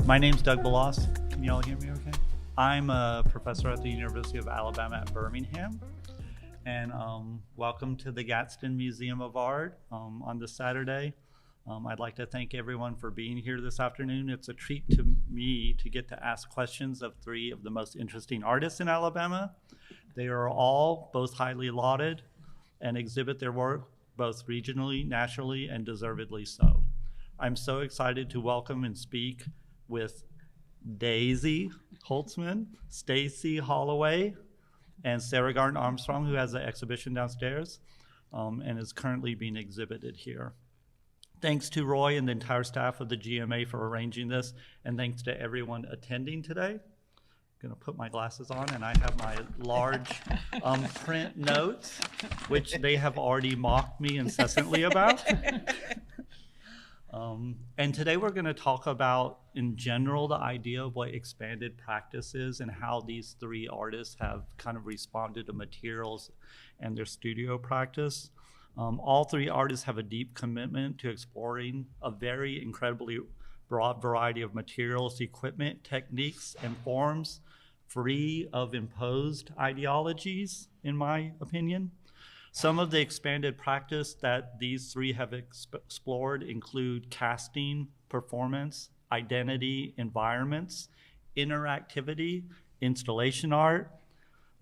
My name's Doug Baulos. Can you all hear me okay? I'm a professor at the University of Alabama at Birmingham. And welcome to the Gadsden Museum of Art on this Saturday. I'd like to thank everyone for being here this afternoon. It's a treat to me to get to ask questions of three of the most interesting artists in Alabama. They are all both highly lauded and exhibit their work both regionally, nationally, and deservedly so. I'm so excited to welcome and speak with Daisie Hoitsma, Stacy Holloway, and Sara Armstrong, who has an exhibition downstairs and is currently being exhibited here. Thanks to Roy and the entire staff of the GMA for arranging this, and thanks to everyone attending today. I'm gonna put my glasses on, and I have my large print notes, which they have already mocked me incessantly about. And today we're gonna talk about, in general, the idea of what expanded practice is and how these three artists have kind of responded to materials and their studio practice. All three artists have a deep commitment to exploring a very incredibly broad variety of materials, equipment, techniques, and forms, free of imposed ideologies, in my opinion. Some of the expanded practice that these three have explored include casting, performance, identity, environments, interactivity, installation art,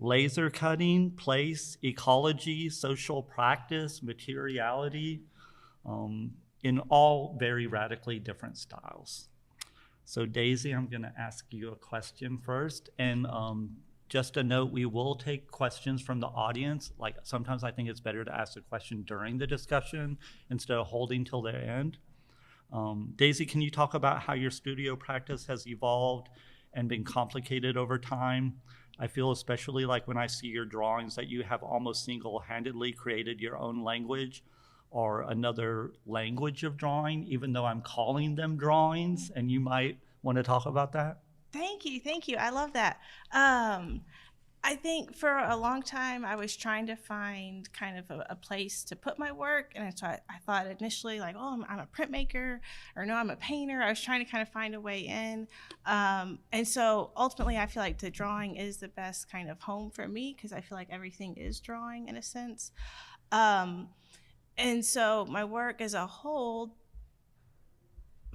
laser cutting, place, ecology, social practice, materiality, in all very radically different styles. So Daisie, I'm gonna ask you a question first. And just a note, we will take questions from the audience. Like sometimes I think it's better to ask a question during the discussion instead of holding till the end. Daisie, can you talk about how your studio practice has evolved and been complicated over time? I feel especially like when I see your drawings that you have almost single-handedly created your own language or another language of drawing, even though I'm calling them drawings, and you might want to talk about that. Thank you. I love that. I think for a long time I was trying to find kind of a place to put my work, and so I thought initially like, oh, I'm a printmaker, or no, I'm a painter. I was trying to kind of find a way in, and so ultimately I feel like the drawing is the best kind of home for me because I feel like everything is drawing in a sense, and so my work as a whole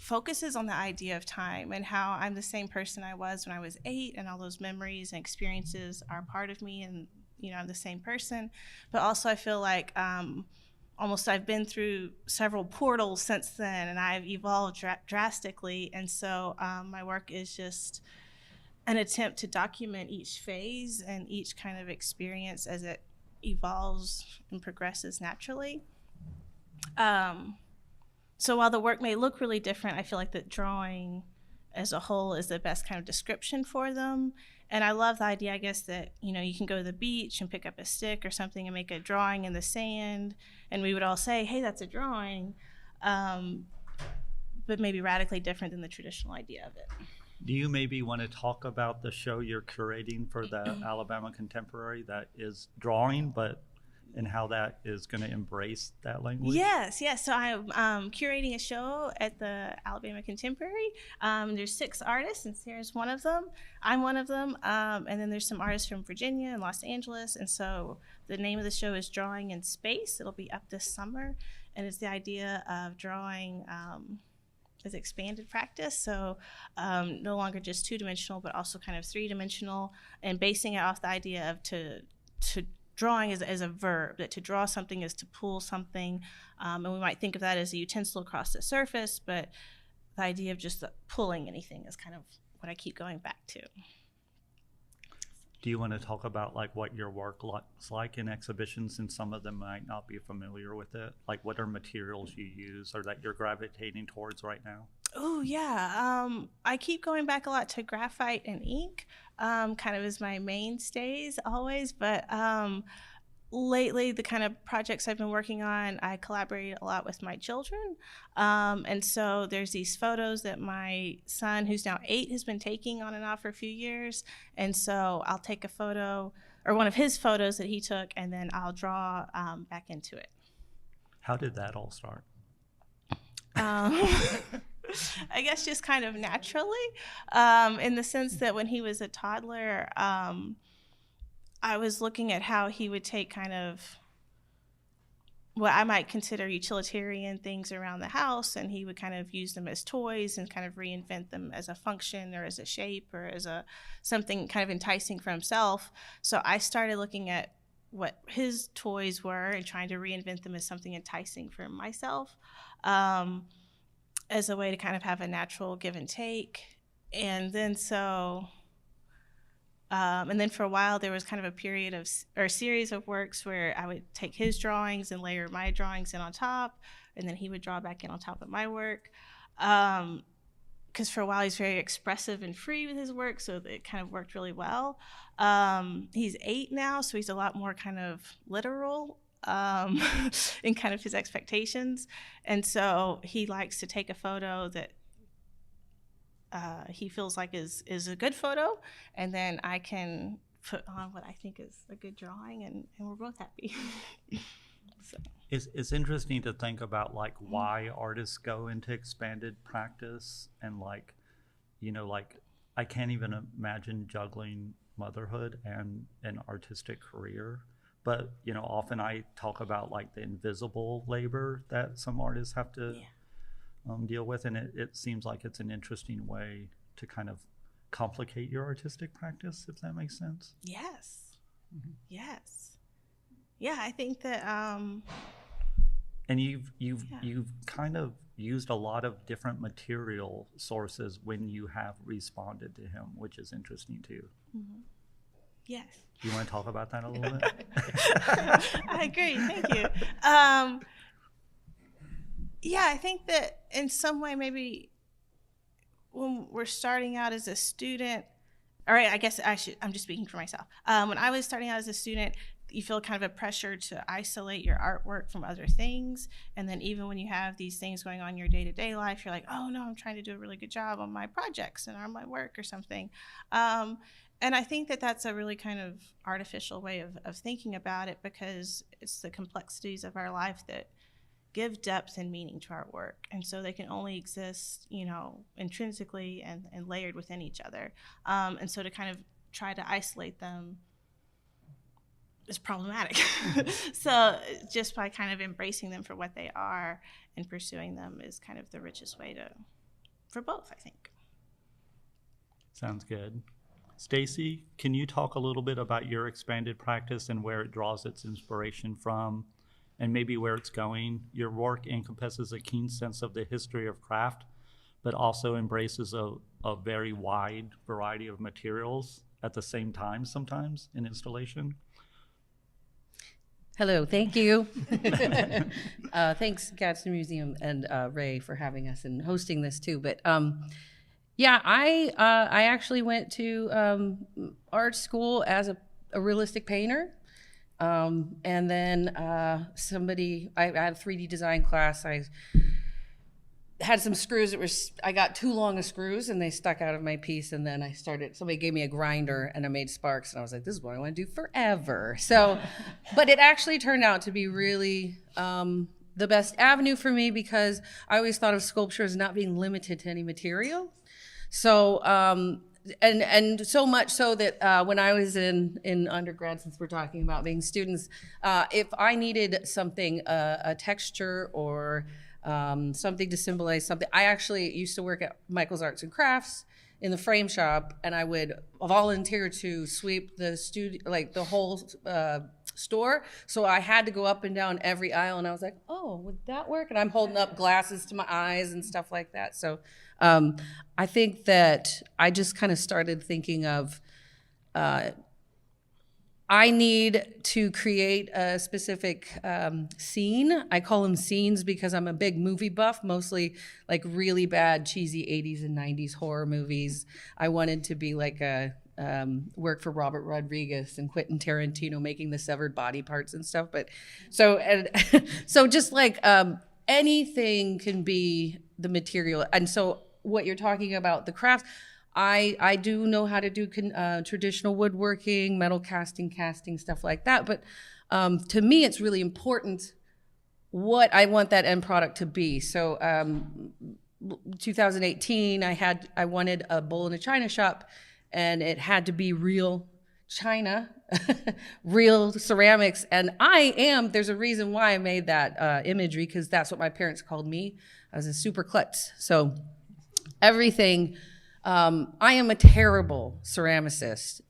focuses on the idea of time and how I'm the same person I was when I was 8, and all those memories and experiences are part of me, and I'm the same person. But also I feel like I've been through several portals since then, and I've evolved drastically, and so my work is just an attempt to document each phase and each kind of experience as it evolves and progresses naturally. So while the work may look really different, I feel like the drawing as a whole is the best kind of description for them. And I love the idea, I guess, that, you can go to the beach and pick up a stick or something and make a drawing in the sand, and we would all say, hey, that's a drawing, but maybe radically different than the traditional idea of it. Do you maybe want to talk about the show you're curating for the Alabama Contemporary that is drawing, and how that is going to embrace that language? Yes. So I'm curating a show at the Alabama Contemporary. There's 6 artists, and Sara's one of them. I'm one of them. And then there's some artists from Virginia and Los Angeles. And so the name of the show is Drawing in Space. It'll be up this summer. And it's the idea of drawing as expanded practice. So no longer just 2-dimensional, but also kind of 3-dimensional, and basing it off the idea of to drawing as a verb, that to draw something is to pull something, and we might think of that as a utensil across the surface, but the idea of just pulling anything is kind of what I keep going back to. Do you want to talk about like what your work looks like in exhibitions, since some of them might not be familiar with it? Like what are materials you use or that you're gravitating towards right now? Oh yeah, I keep going back a lot to graphite and ink, kind of as my mainstays always, but lately the kind of projects I've been working on, I collaborate a lot with my children, and so there's these photos that my son, who's now 8, has been taking on and off for a few years, and so I'll take a photo or one of his photos that he took, and then I'll draw back into it. How did that all start? I guess just kind of naturally, in the sense that when he was a toddler, I was looking at how he would take kind of what I might consider utilitarian things around the house, and he would kind of use them as toys and kind of reinvent them as a function or as a shape or as a something kind of enticing for himself. So I started looking at what his toys were and trying to reinvent them as something enticing for myself, as a way to kind of have a natural give and take. And then and then for a while, there was kind of a period of, or a series of works where I would take his drawings and layer my drawings in on top, and then he would draw back in on top of my work. Because for a while, he's very expressive and free with his work, so it kind of worked really well. He's 8 now, so he's a lot more kind of literal in kind of his expectations. And so he likes to take a photo that he feels like is a good photo, and then I can put on what I think is a good drawing, and we're both happy. So. It's interesting to think about like why artists go into expanded practice, and like, you know, like I can't even imagine juggling motherhood and an artistic career. But, you know, often I talk about like the invisible labor that some artists have to deal with, and it seems like it's an interesting way to kind of complicate your artistic practice, if that makes sense. Yes. Mm-hmm. Yes. Yeah, I think that. And you've kind of used a lot of different material sources when you have responded to him, which is interesting too. Mm-hmm. Yes. Do you want to talk about that a little bit? I agree. Thank you. Yeah, I think that in some way, maybe when we're starting out as a student, all right, I guess I'm just speaking for myself. When I was starting out as a student, you feel kind of a pressure to isolate your artwork from other things. And then even when you have these things going on in your day-to-day life, you're like, oh no, I'm trying to do a really good job on my projects and on my work or something. And I think that that's a really kind of artificial way of thinking about it, because it's the complexities of our life that give depth and meaning to our work. And so they can only exist, you know, intrinsically and layered within each other. And so to kind of try to isolate them is problematic. So just by kind of embracing them for what they are and pursuing them is kind of the richest way for both, I think. Sounds good. Stacy, can you talk a little bit about your expanded practice and where it draws its inspiration from, and maybe where it's going? Your work encompasses a keen sense of the history of craft, but also embraces a very wide variety of materials at the same time sometimes in installation. Hello, thank you. Thanks, Gadsden Museum and Ray for having us and hosting this too. But yeah, I actually went to art school as a realistic painter. And then I had a 3D design class. I had some screws I got too long of screws and they stuck out of my piece. And then somebody gave me a grinder and I made sparks, and I was like, this is what I want to do forever. So, but it actually turned out to be really the best avenue for me, because I always thought of sculpture as not being limited to any material. So, and so much so that when I was in undergrad, since we're talking about being students, if I needed something, a texture or something to symbolize something, I actually used to work at Michael's Arts and Crafts in the frame shop, and I would volunteer to sweep the studio, like the whole store. So I had to go up and down every aisle, and I was like, oh, would that work? And I'm holding up glasses to my eyes and stuff like that. So I think that I just kind of started thinking of, I need to create a specific scene. I call them scenes because I'm a big movie buff, mostly like really bad, cheesy 80s and 90s horror movies. I wanted to be like work for Robert Rodriguez and Quentin Tarantino, making the severed body parts and stuff. But so just like anything can be the material. And so what you're talking about, the crafts, I do know how to do traditional woodworking, metal casting, stuff like that. But to me, it's really important what I want that end product to be. So 2018, I wanted a bowl in a china shop, and it had to be real china, real ceramics. And there's a reason why I made that imagery, because that's what my parents called me. I was a super klutz. So everything, I am a terrible ceramicist,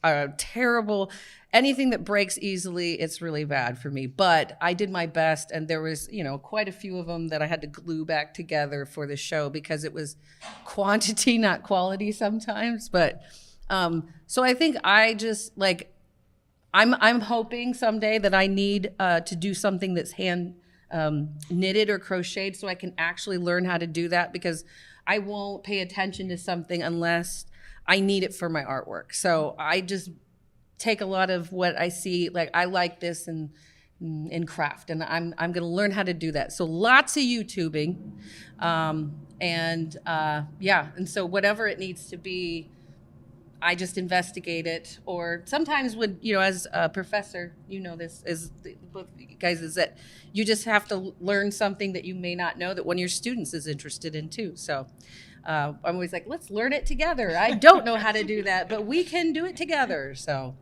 anything that breaks easily, it's really bad for me. But I did my best, and there was, quite a few of them that I had to glue back together for the show, because it was quantity, not quality sometimes. But so I think I just I'm hoping someday that I need to do something that's hand knitted or crocheted, so I can actually learn how to do that, because I won't pay attention to something unless I need it for my artwork. So I just take a lot of what I see, like I like this in craft, and I'm going to learn how to do that. So lots of YouTubing, and so whatever it needs to be, I just investigate it. Or sometimes as a professor, this is both you guys, is that you just have to learn something that you may not know that one of your students is interested in too. So I'm always like, let's learn it together. I don't know how to do that, but we can do it together. So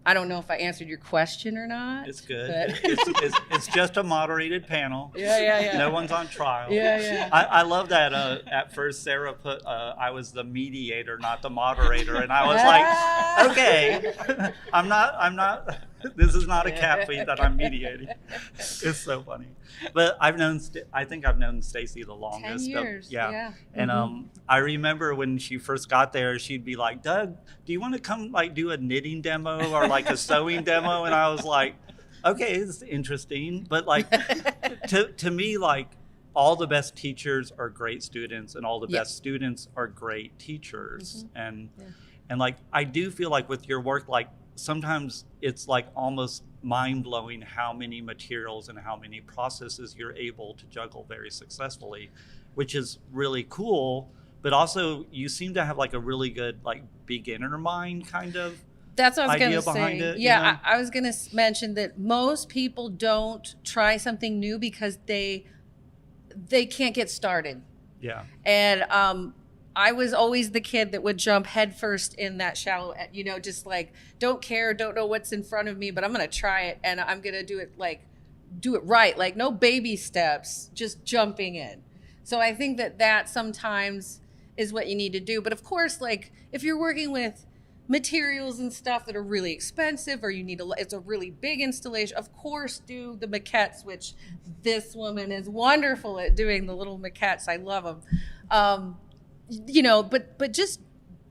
I don't know if I answered your question or not. It's good. It's just a moderated panel. Yeah. No one's on trial. Yeah. I love that at first Sara put I was the mediator, not the moderator, and I was like, okay, I'm not. This is not a cat feed that I'm mediating. It's so funny. But I think I've known Stacy the longest. 10 years. Yeah. And I remember when she first got there, she'd be like, Doug, do you want to come do a knitting demo or a sewing demo? And I was like, okay, it's interesting. But to me, all the best teachers are great students, and all the best students are great teachers. And I do feel like with your work, sometimes it's almost mind-blowing how many materials and how many processes you're able to juggle very successfully, which is really cool. But also you seem to have a really good beginner mind kind of. That's what I was idea going to behind say. it. Yeah, I was going to mention that most people don't try something new because they can't get started. Yeah. And I was always the kid that would jump headfirst in that shallow, just don't care, don't know what's in front of me, but I'm going to try it, and I'm going to do it right. No baby steps, just jumping in. So I think that sometimes is what you need to do. But of course, if you're working with materials and stuff that are really expensive, or it's a really big installation, of course do the maquettes, which this woman is wonderful at doing, the little maquettes. I love them. But just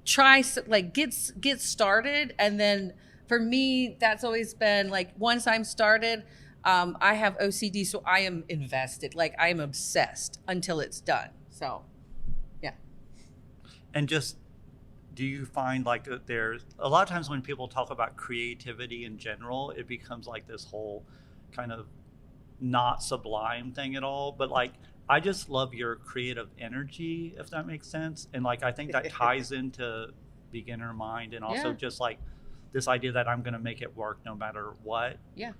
try, get started. And then for me, that's always been once I'm started, I have OCD, so I am invested. I am obsessed until it's done. So, yeah. And just, do you find there's a lot of times when people talk about creativity in general, it becomes this whole kind of not sublime thing at all, but I just love your creative energy, if that makes sense. And I think that ties into beginner mind, and also just this idea that I'm going to make it work no matter what. Yeah.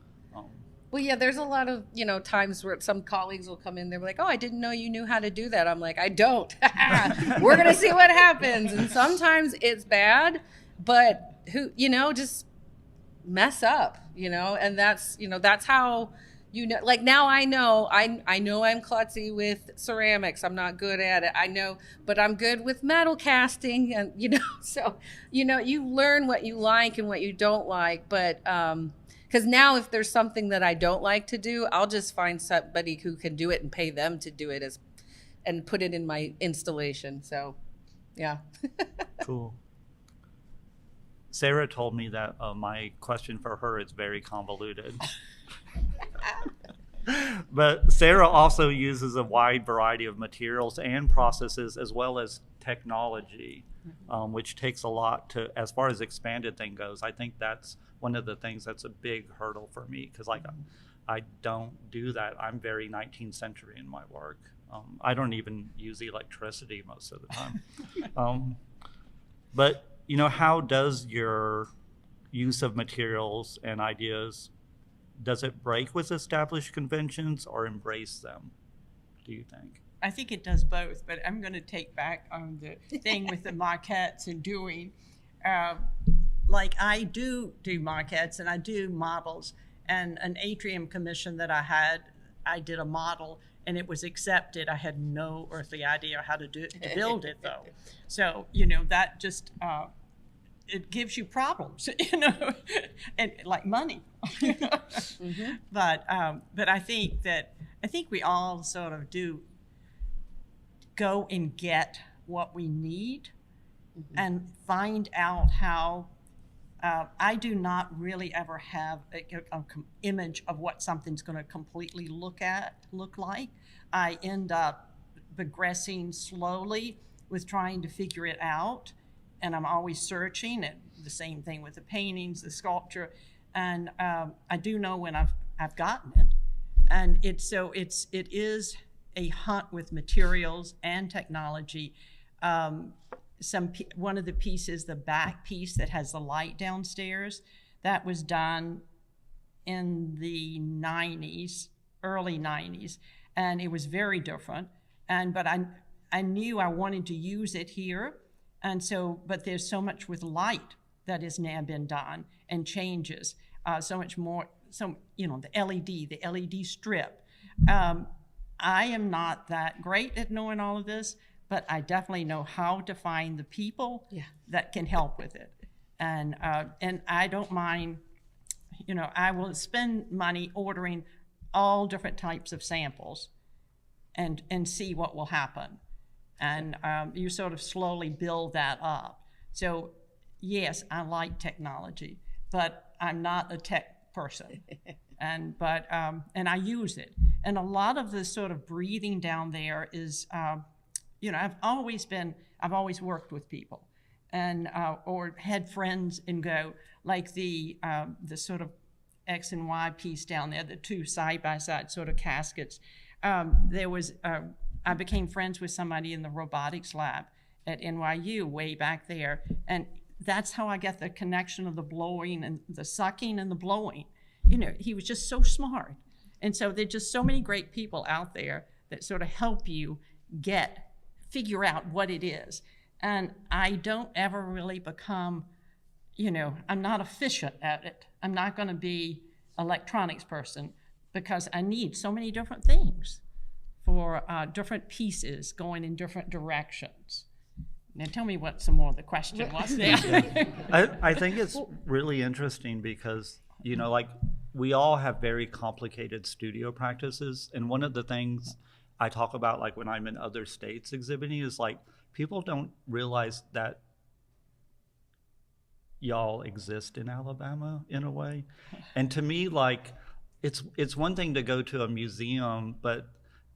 Well, yeah, there's a lot of, times where some colleagues will come in, they're like, oh, I didn't know you knew how to do that. I'm like, I don't. We're going to see what happens. And sometimes it's bad, but just mess up, and that's how, now I know I'm klutzy with ceramics. I'm not good at it. I know, but I'm good with metal casting, and, so, you learn what you like and what you don't like, but, because now if there's something that I don't like to do, I'll just find somebody who can do it and pay them to do it and put it in my installation. So, yeah. Cool. Sara told me that my question for her is very convoluted. But Sara also uses a wide variety of materials and processes, as well as technology, which takes a lot to, as far as expanded thing goes. I think that's one of the things that's a big hurdle for me, because I don't do that. I'm very 19th century in my work. I don't even use electricity most of the time. But how does your use of materials and ideas, does it break with established conventions or embrace them, do you think? I think it does both, but I'm going to take back on the thing with the maquettes and doing, like I do maquettes and I do models, and an atrium commission that I had, I did a model and it was accepted. I had no earthly idea how to build it though. So, that just, it gives you problems, and like money. Mm-hmm. But I think we all sort of do go and get what we need, mm-hmm. and find out how. I do not really ever have an image of what something's going to completely look like. I end up progressing slowly with trying to figure it out, and I'm always searching. And the same thing with the paintings, the sculpture, and I do know when I've gotten it, and it is a hunt with materials and technology. One of the pieces, the back piece that has the light downstairs, that was done in the 90s, early 90s, and it was very different. But I knew I wanted to use it here, and so, but there's so much with light that has now been done and changes, so much more. So the LED strip. I am not that great at knowing all of this, but I definitely know how to find the people that can help with it. And I don't mind, I will spend money ordering all different types of samples and see what will happen. And you sort of slowly build that up. So yes, I like technology, but I'm not a tech person. And I use it. And a lot of the sort of breathing down there is, I've always worked with people, and or had friends and go, like the sort of X and Y piece down there, the two side by side sort of caskets. I became friends with somebody in the robotics lab at NYU way back there, and that's how I get the connection of the blowing and the sucking and the blowing. He was just so smart, and so there's just so many great people out there that sort of help you figure out what it is. And I don't ever really become, I'm not efficient at it. I'm not going to be an electronics person because I need so many different things for different pieces going in different directions. Now tell me what some more of the question was there. I think it's really interesting because, like we all have very complicated studio practices. And one of the things I talk about, like when I'm in other states exhibiting, is like people don't realize that y'all exist in Alabama in a way. And to me, like it's one thing to go to a museum, but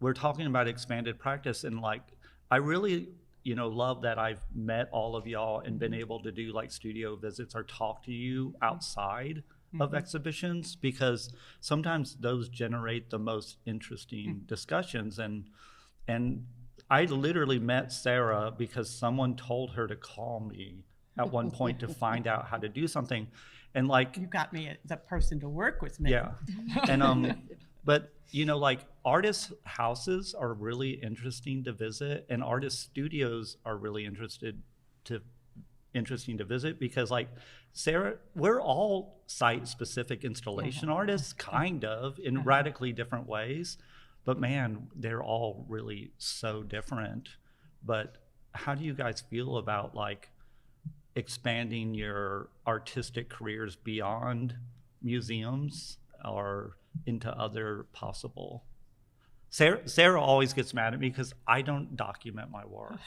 we're talking about expanded practice, and like I really love that I've met all of y'all and been able to do like studio visits or talk to you outside of exhibitions, because sometimes those generate the most interesting discussions. And I literally met Sara because someone told her to call me at one point to find out how to do something. And like you got me the person to work with me. Yeah. And but like artist houses are really interesting to visit, and artist studios are really interesting to visit, because like Sara, we're all site-specific installation artists, kind of, in radically different ways, but man, they're all really so different. But how do you guys feel about like expanding your artistic careers beyond museums or into other possible? Sara always gets mad at me because I don't document my work.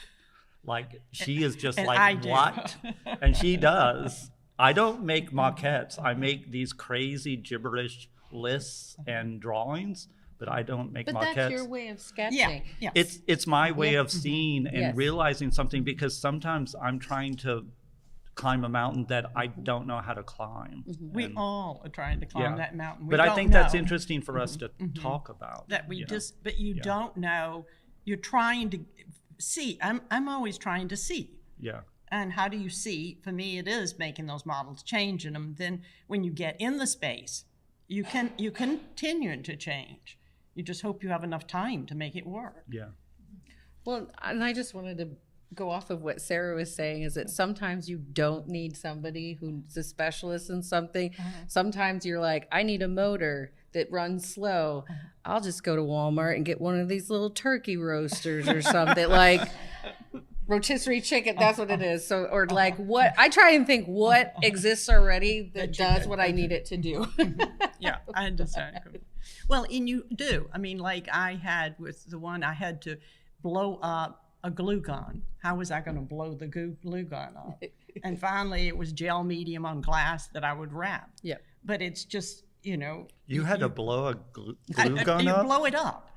Like she is just like, what? And she does. I don't make maquettes. I make these crazy gibberish lists and drawings, but I don't make maquettes. But that's your way of sketching. Yeah. It's my way of seeing and realizing something, because sometimes I'm trying to climb a mountain that I don't know how to climb. We all are trying to climb that mountain. But I think that's interesting for us to talk about. That we but you don't know. You're trying to see. I'm always trying to see. Yeah. And how do you see? For me, it is making those models, changing them. Then when you get in the space, you continue to change. You just hope you have enough time to make it work. Yeah. Well, and I just wanted to go off of what Sara was saying, is that sometimes you don't need somebody who's a specialist in something. Sometimes you're like, I need a motor that runs slow. I'll just go to Walmart and get one of these little turkey roasters or something, like rotisserie chicken. That's what it is. So, or like what, I try and think what exists already that does what I need it to do. Yeah, I understand. Well, and you do. I mean, like I had with the one, I had to blow up a glue gun. How was I going to blow the glue gun up? And finally, it was gel medium on glass that I would wrap. Yeah. But it's just, you know. You had to blow a glue gun you up? blow it up.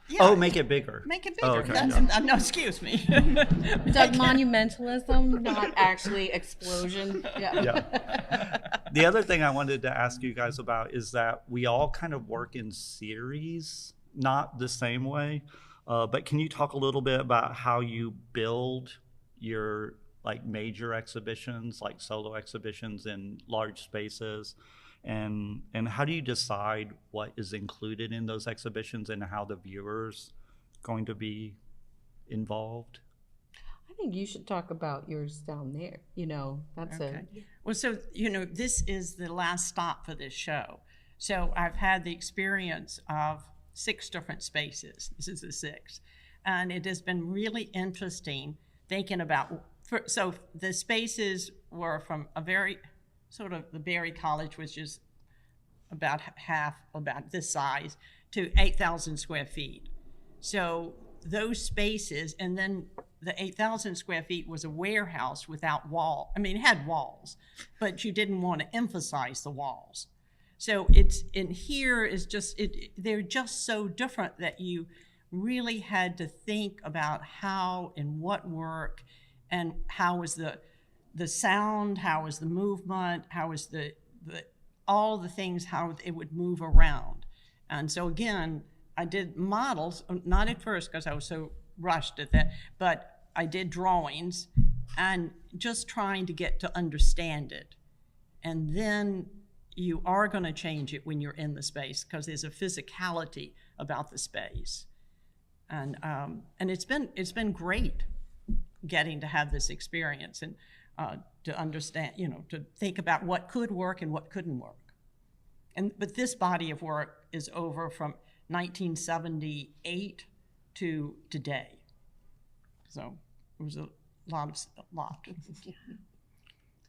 Yeah. Oh, make it bigger. Make it bigger. Oh, okay, That's, no, excuse me. Does monumentalism, not actually explosion. Yeah. Yeah. The other thing I wanted to ask you guys about is that we all kind of work in series, not the same way. But can you talk a little bit about how you build your like major exhibitions, like solo exhibitions in large spaces, and how do you decide what is included in those exhibitions and how the viewer's going to be involved? I think you should talk about yours down there. You know, that's Okay. Well, so, you know, this is the last stop for this show. So I've had the experience of 6 different spaces. This is the 6th. And it has been really interesting thinking about, so the spaces were from a very, sort of the Berry College, which is about about this size, to 8,000 square feet. So those spaces, and then the 8,000 square feet was a warehouse without wall. I mean, it had walls, but you didn't want to emphasize the walls. So it's in here is just they're just so different that you really had to think about how and what work, and how was the sound, how was the movement, how was the all the things, how it would move around. And so again, I did models, not at first because I was so rushed at that, but I did drawings and just trying to get to understand it. And then you are going to change it when you're in the space because there's a physicality about the space. And it's been great getting to have this experience and to understand, you know, to think about what could work and what couldn't work. But this body of work is over from 1978 to today. So it was a lot.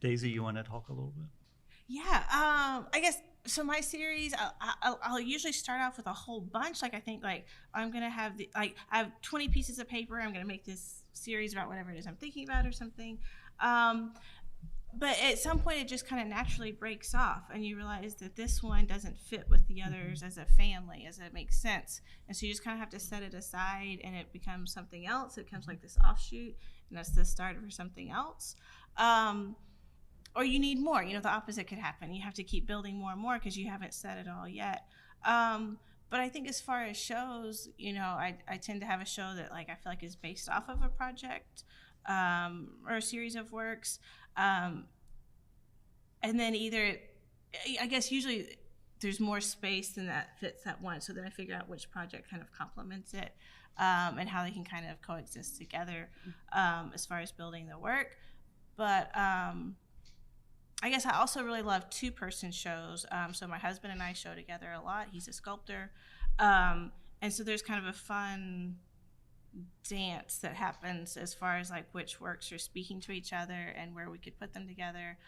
Daisy, you want to talk a little bit? Yeah, I guess, so my series, I'll usually start off with a whole bunch. Like, I think, like, I'm going to have, I have 20 pieces of paper. I'm going to make this series about whatever it is I'm thinking about or something. But at some point, it just kind of naturally breaks off, and you realize that this one doesn't fit with the others as a family, as it makes sense. And so you just kind of have to set it aside, and it becomes something else. It becomes like this offshoot, and that's the start for something else. Or you need more. You know, the opposite could happen. You have to keep building more and more because you haven't said it all yet. But I think as far as shows, you know, I tend to have a show that, like, I feel like is based off of a project or a series of works. And then either, I guess usually there's more space than that fits at once. So then I figure out which project kind of complements it and how they can kind of coexist together as far as building the work. But I guess I also really love 2-person shows. So my husband and I show together a lot. He's a sculptor. And so there's kind of a fun dance that happens as far as like which works are speaking to each other and where we could put them together.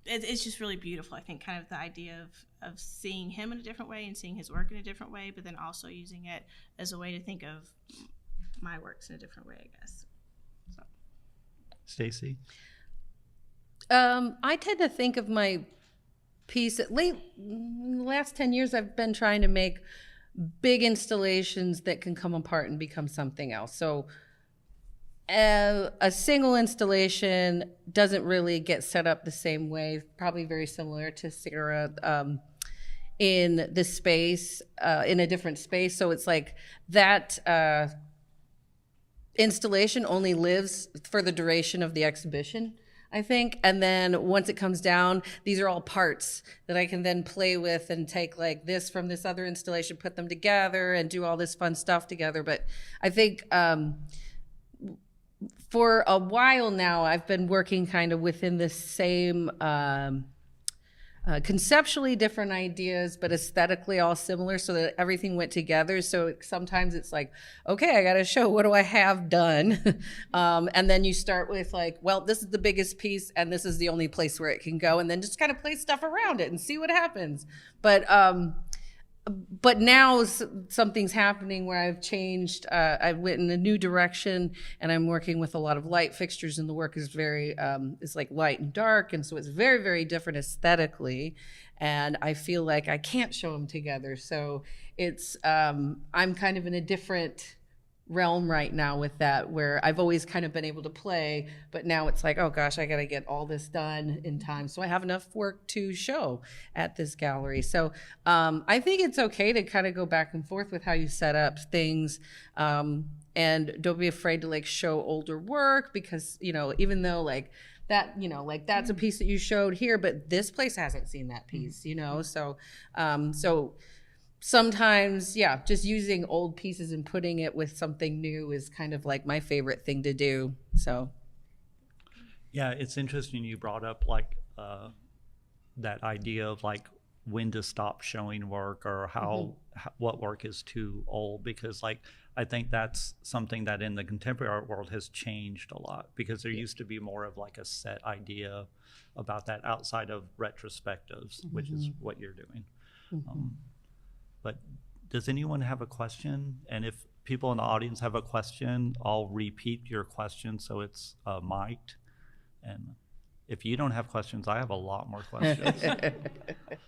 It's just really beautiful. I think kind of the idea of seeing him in a different way and seeing his work in a different way, but then also using it as a way to think of my works in a different way, I guess. So. Stacy? I tend to think of my piece, in the last 10 years, I've been trying to make big installations that can come apart and become something else. So a single installation doesn't really get set up the same way, probably very similar to Sara in the space, in a different space. So it's like that installation only lives for the duration of the exhibition. I think. And then once it comes down, these are all parts that I can then play with and take like this from this other installation, put them together and do all this fun stuff together. But I think for a while now, I've been working kind of within the same conceptually different ideas, but aesthetically all similar, so that everything went together. So sometimes it's like, okay, I got to show, what do I have done? And then you start with like, well, this is the biggest piece and this is the only place where it can go, and then just kind of place stuff around it and see what happens. But now something's happening where I've changed. I went in a new direction, and I'm working with a lot of light fixtures, and the work is very, it's like light and dark, and so it's very, very different aesthetically. And I feel like I can't show them together. So it's, I'm kind of in a different realm right now with that, where I've always kind of been able to play, but now it's like, oh gosh, I got to get all this done in time so I have enough work to show at this gallery. So I think it's okay to kind of go back and forth with how you set up things, and don't be afraid to like show older work, because even though like that, like that's a piece that you showed here, but this place hasn't seen that piece, so sometimes, yeah, just using old pieces and putting it with something new is kind of like my favorite thing to do. So, yeah, it's interesting you brought up like that idea of like when to stop showing work, or how what work is too old, because like I think that's something that in the contemporary art world has changed a lot, because there used to be more of like a set idea about that outside of retrospectives, which is what you're doing. But does anyone have a question? And if people in the audience have a question, I'll repeat your question so it's mic'd. And if you don't have questions, I have a lot more questions.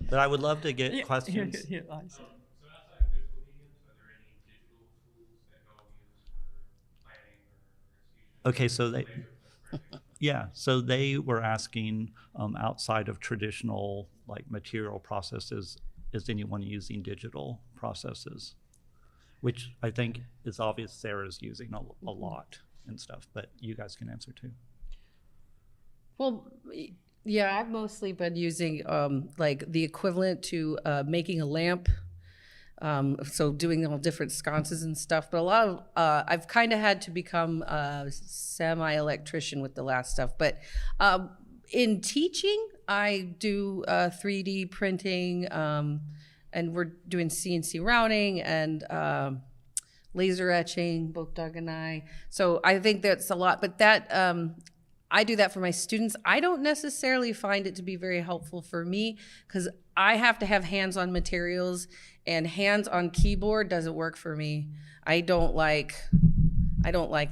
But I would love to get questions. So outside of physical mediums, are there any digital tools that y'all use for planning or execution? Okay, so so they were asking outside of traditional like material processes, is anyone using digital processes? Which I think is obvious Sarah's using a lot and stuff, but you guys can answer too. well, yeah, I've mostly been using like the equivalent to making a lamp. So doing all different sconces and stuff, but a lot of I've kind of had to become a semi-electrician with the last stuff. But in teaching, I do 3D printing, and we're doing CNC routing and laser etching, both Doug and I. So I think that's a lot, but that I do that for my students. I don't necessarily find it to be very helpful for me, because I have to have hands-on materials, and hands-on keyboard doesn't work for me. I don't like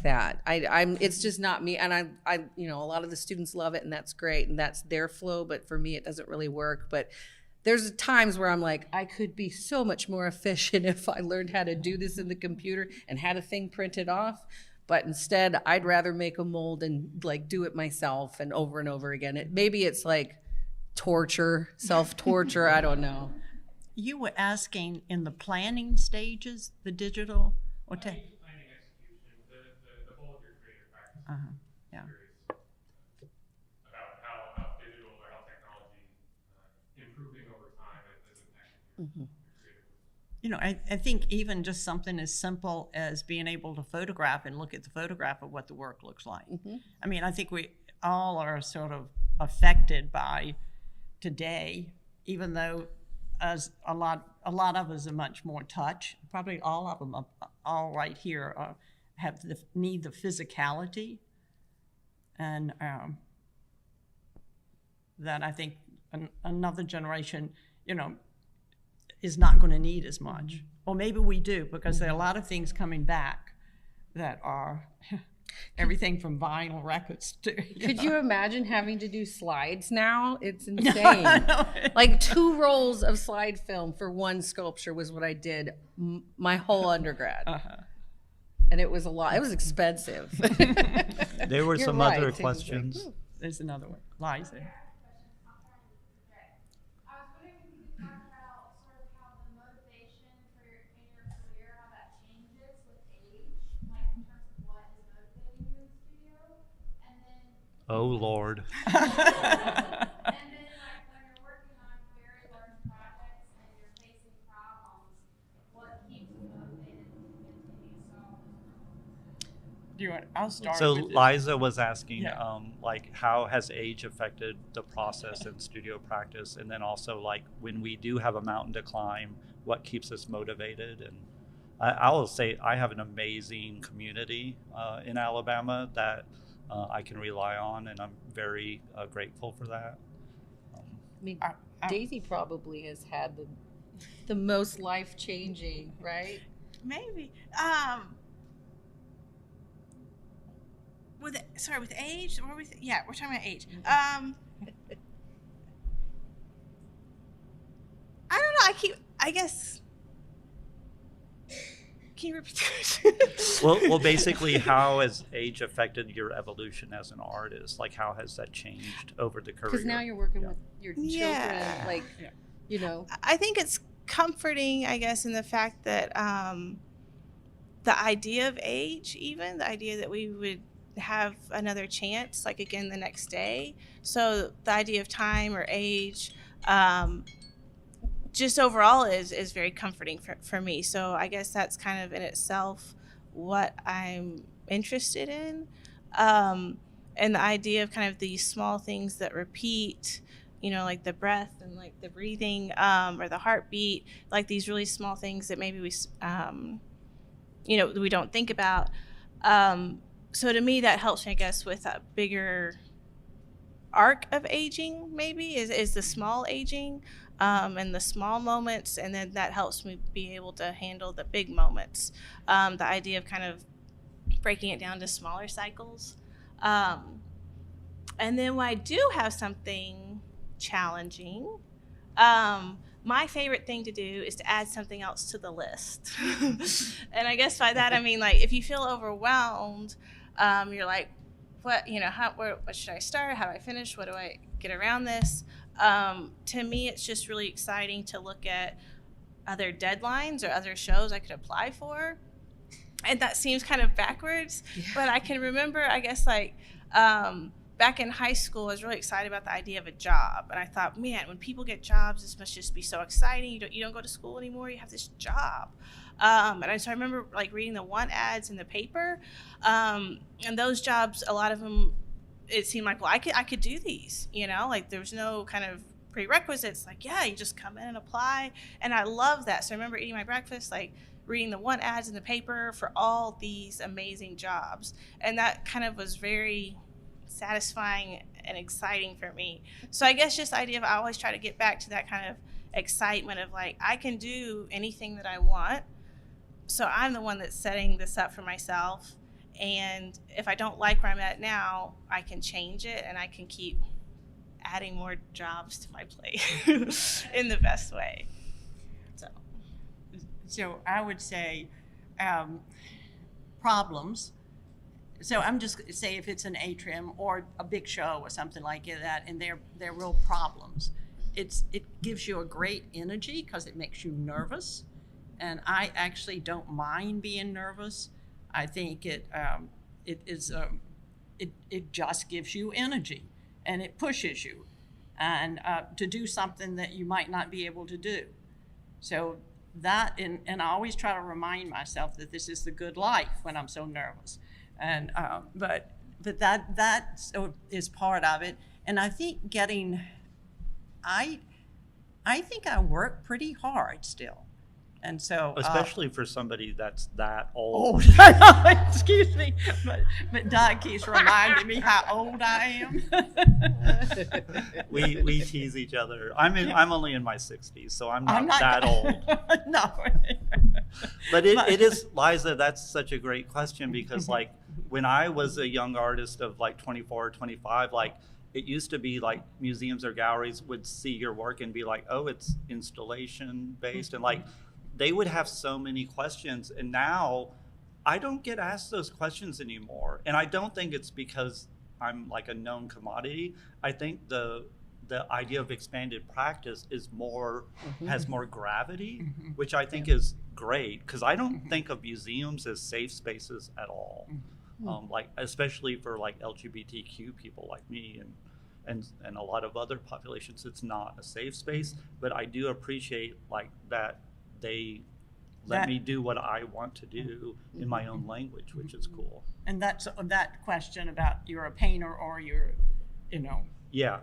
that. It's just not me. And I a lot of the students love it, and that's great, and that's their flow, but for me it doesn't really work. But there's times where I'm like, I could be so much more efficient if I learned how to do this in the computer and had a thing printed off. But instead, I'd rather make a mold and like do it myself and over again. Maybe it's like torture, self-torture, I don't know. You were asking in the planning stages, the digital, or Planning, execution, the whole of your creative practice. yeah. Curious about how digital or how technology improving over time is impacting your creative. I think even just something as simple as being able to photograph and look at the photograph of what the work looks like. I mean, I think we all are sort of affected by today, even though as a lot of us are much more touch. Probably all of them, all right here, need the physicality, and that I think another generation, is not going to need as much. Or maybe we do, because there are a lot of things coming back that are everything from vinyl records to. Could you imagine having to do slides now? It's insane. Like 2 rolls of slide film for one sculpture was what I did my whole undergrad. And it was a lot. It was expensive. There were You're some right, other things like, questions. There's another one. Liza. I was wondering if you could talk about sort of how the motivation in your career, how that changes with age, like in terms of what is motivating you in the studio. And then Oh, Lord. And then, like, when you're working on very large projects and you're facing problems, what keeps you motivated to continue solving? I'll start So with this. Liza was asking, Yeah. like, how has age affected the process in studio practice? And then also, like, when we do have a mountain to climb, what keeps us motivated? And I will say I have an amazing community in Alabama that I can rely on, and I'm very grateful for that. I mean, I- Daisy probably has had the most life changing, right? Maybe. With age, what were we? Yeah, we're talking about age. I don't know. I guess. Can you repeat the question? Well, basically, how has age affected your evolution as an artist? Like, how has that changed over the career? Because now you're working Yeah. with your children, Yeah. like, Yeah. you know. I think it's comforting, I guess, in the fact that the idea of age, even the idea that we would have another chance, like again the next day. So the idea of time or age, just overall is very comforting for me. So I guess that's kind of in itself what I'm interested in. And the idea of kind of these small things that repeat, like the breath and like the breathing, or the heartbeat, like these really small things that maybe we don't think about. So to me, that helps me, I guess, with a bigger arc of aging, maybe, is the small aging, and the small moments, and then that helps me be able to handle the big moments. The idea of kind of breaking it down to smaller cycles. And then when I do have something challenging, my favorite thing to do is to add something else to the list. And I guess by that I mean, like, if you feel overwhelmed, you're like, what should I start? How do I finish? What do I get around this? To me, it's just really exciting to look at other deadlines or other shows I could apply for. And that seems kind of backwards, but I can remember, I guess, like, back in high school, I was really excited about the idea of a job. And I thought, man, when people get jobs, this must just be so exciting. You don't go to school anymore. You have this job. So I remember, like, reading the want ads in the paper. And those jobs, a lot of them, it seemed like, well, I could do these, like there was no kind of prerequisites. Like, yeah, you just come in and apply. And I love that. So I remember eating my breakfast, like, reading the want ads in the paper for all these amazing jobs. And that kind of was very satisfying and exciting for me. So I guess just the idea of, I always try to get back to that kind of excitement of, like, I can do anything that I want. So I'm the one that's setting this up for myself. And if I don't like where I'm at now, I can change it, and I can keep adding more jobs to my plate in the best way. So I would say problems. So I'm just say if it's an atrium or a big show or something like that, and they're real problems, it gives you a great energy because it makes you nervous, and I actually don't mind being nervous. I think it just gives you energy, and it pushes you, and to do something that you might not be able to do. So that, and I always try to remind myself that this is the good life when I'm so nervous, and but that is part of it. And I think I think I work pretty hard still. And so, especially for somebody that's that old. Excuse me, but Doug keeps reminding me how old I am. we tease each other. I'm only in my 60s, so I'm not that old. No. But it is, Liza, that's such a great question, because like when I was a young artist of like 24 or 25, like it used to be like museums or galleries would see your work and be like, oh, it's installation based, and like they would have so many questions. And now I don't get asked those questions anymore. And I don't think it's because I'm like a known commodity. I think the idea of expanded practice is has more gravity, which I think is great, because I don't think of museums as safe spaces at all. like especially for like LGBTQ people like me and a lot of other populations, it's not a safe space. But I do appreciate like that they let me do what I want to do in my own language, which is cool. And that's that question about you're a painter or you're, Yeah.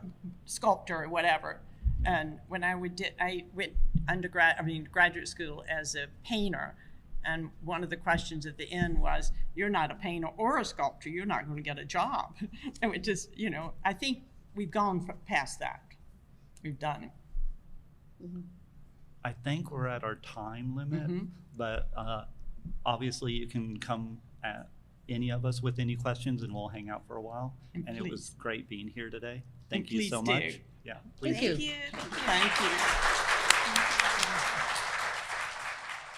sculptor or whatever. And when I went graduate school as a painter, and one of the questions at the end was, you're not a painter or a sculptor, you're not going to get a job. And it just, I think we've gone past that. We've done it. I think we're at our time limit, but obviously you can come at any of us with any questions and we'll hang out for a while. And it was great being here today. Thank you so much. Yeah. Thank you. Thank you. Thank you.